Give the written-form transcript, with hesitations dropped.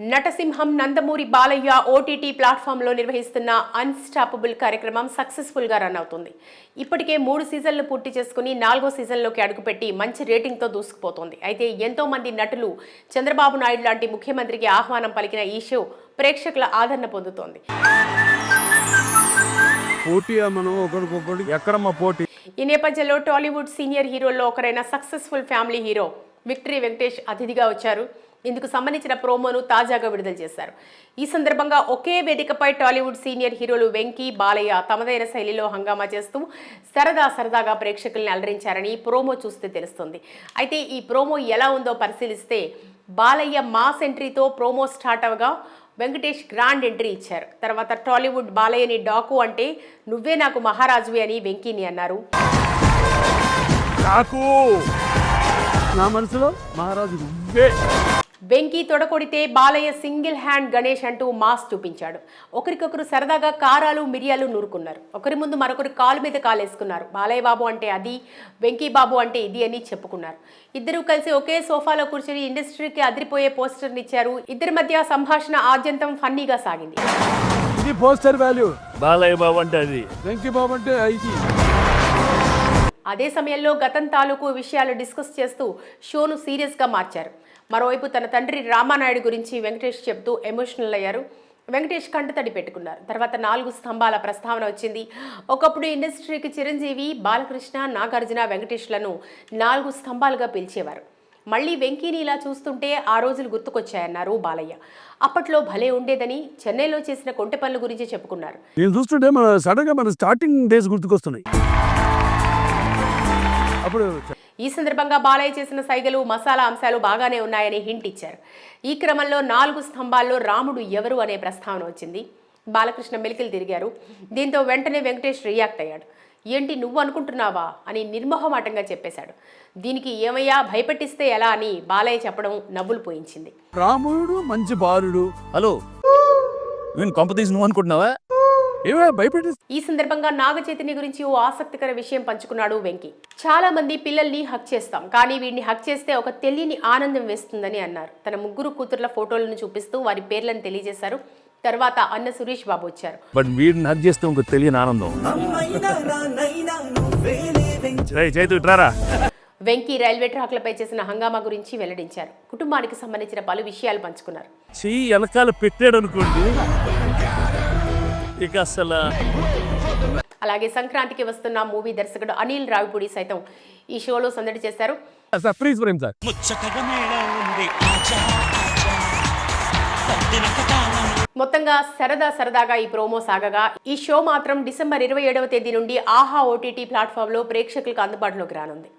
నటసింహం Nandamuri Balayya OTT ప్లాట్ఫామ్లో నిర్వహిస్తున్న unstoppable కార్యక్రమం సక్సెస్ఫుల్గా రన్ అవుతుంది. ఇప్పటికే 3 సీజన్లు పూర్తి చేసుకుని 4వ సీజన్లోకి అడుగుపెట్టి మంచి రేటింగ్తో దూసుకుపోతోంది. అయితే ఎంతో మంది నటులు చంద్రబాబు నాయుడు లాంటి ముఖ్యమంత్రికి ఆహ్వానం పలికిన ఈ షో ప్రేక్షకుల ఆదరణ పొందుతోంది. ఈ నేపథ్యంలో టాలీవుడ్ సీనియర్ హీరోల్లో ఒకరైన successful family hero victory Venkatesh అతిథిగా వచ్చారు. ఇందుకు సంబంధించిన ప్రోమోను తాజాగా విడుదల చేశారు. ఈ సందర్భంగా ఒకే వేదికపై టాలీవుడ్ సీనియర్ హీరోలు వెంకీ, బాలయ్య తమదైన శైలిలో హంగామా చేస్తూ సరదాగా ప్రేక్షకుల్ని అలరించారని ప్రోమో చూస్తే తెలుస్తుంది. అయితే ఈ ప్రోమో ఎలా ఉందో పరిశీలిస్తే బాలయ్య మాస్ ఎంట్రీతో ప్రోమో స్టార్ట్ అవగా వెంకటేష్ గ్రాండ్ ఎంట్రీ ఇచ్చారు. తర్వాత టాలీవుడ్ బాలయ్యని డాకు అంటే నువ్వే నాకు మహారాజువి అని వెంకీని అన్నారు. నా మనసులో మహారాజు నువ్వే. వెంకీ తొడకొడితే బాలయ్య సింగిల్ హ్యాండ్ గణేష్ అంటూ మాస్ చూపించాడు. ఒకరికొకరు సరదాగా కారాలు మిరియాలు నూరుకున్నారు. ఒకరి ముందు మరొకరు కాలు మీద కాలేసుకున్నారు. బాలయ్య బాబు అంటే అది, వెంకీ బాబు అంటే ఇది అని చెప్పుకున్నారు. ఇద్దరూ కలిసి ఒకే సోఫాలో కూర్చొని ఇండస్ట్రీకి అదిరిపోయే పోస్టర్ని ఇచ్చారు. ఇద్దరి మధ్య సంభాషణ ఆద్యంతం ఫన్నీగా సాగింది. ఇది పోస్టర్ వాల్యూ. బాలయ్య బాబు అంటే అది, వెంకీ బాబు అంటే ఇది. అదే సమయంలో గతం తాలూకు విషయాలు డిస్కస్ చేస్తూ షోను సీరియస్గా మార్చారు. మరోవైపు తన తండ్రి రామానాయుడు గురించి వెంకటేష్ చెబుతూ ఎమోషనల్ అయ్యారు. వెంకటేష్ కంటతడి పెట్టుకున్నారు. తర్వాత 4 స్తంభాల ప్రస్తావన వచ్చింది. ఒకప్పుడు ఇండస్ట్రీకి చిరంజీవి, బాలకృష్ణ, నాగార్జున, వెంకటేష్లను 4 స్తంభాలుగా పిలిచేవారు. మళ్ళీ వెంకీని ఇలా చూస్తుంటే ఆ రోజులు గుర్తుకొచ్చాయన్నారు బాలయ్య. అప్పట్లో భలే ఉండేదని చెన్నైలో చేసిన కొంటె పనుల గురించి చెప్పుకున్నారు. నేను చూస్తుంటే సడన్గా మన స్టార్టింగ్ డేస్ గుర్తుకొస్తున్నాయి. ఈ సందర్భంగా బాలయ్య చేసిన సైగలు, మసాలా అంశాలు బాగానే ఉన్నాయని హింట్ ఇచ్చారు. ఈ క్రమంలో 4 స్తంభాల్లో రాముడు ఎవరు అనే ప్రస్తావన వచ్చింది. బాలకృష్ణ మెలికలు తిరిగారు. దీంతో వెంటనే వెంకటేష్ రియాక్ట్ అయ్యాడు. ఏంటి నువ్వు అనుకుంటున్నావా అని నిర్మోహమాటంగా చెప్పేశాడు. దీనికి ఏమయ్యా భయపెట్టిస్తే ఎలా అని బాలయ్య చెప్పడం నవ్వులు పోయించింది. రాముడు మంచి బాలుడు. హలో నేను కొంపతీసి నువ్వు అనుకుంటున్నావా? ఈ సందర్భంగా నాగ చైతన్య గురించి ఓ ఆసక్తికర విషయం పంచుకున్నాడు వెంకీ. చాలా మంది పిల్లల్ని హక్ చేస్తాం, కానీ వీడిని హక్ చేస్తే ఒక తెలియని ఆనందం వేస్తుందని అన్నారు. తన 3 కూతుర్ల ఫోటోలను చూపిస్తూ వారి పేర్లను తెలియజేశారు. తర్వాత అన్న సురేష్ బాబు వచ్చారు. బట్ వీడిని హక్ చేస్తే ఇంకో తెలియని ఆనందం. వెంకీ రైల్వే ట్రాక్లపై చేసిన హంగామా గురించి వెల్లడించారు. కుటుంబానికి సంబంధించిన పలు విషయాలు పంచుకున్నారు. చెయ్యి వెనకాల పెట్టాడు అనుకోండి ఇక అసలు. అలాగే సంక్రాంతికి వస్తున్న మూవీ దర్శకుడు అనిల్ రావిపూడి సైతం ఈ షోలో సందడి చేశారు. మొత్తంగా సరదాగా ఈ ప్రోమో సాగగా ఈ షో మాత్రం డిసెంబర్ 27వ తేదీ నుండి ఆహా ఓటీటీ ప్లాట్ఫామ్లో ప్రేక్షకులకు అందుబాటులోకి రానుంది.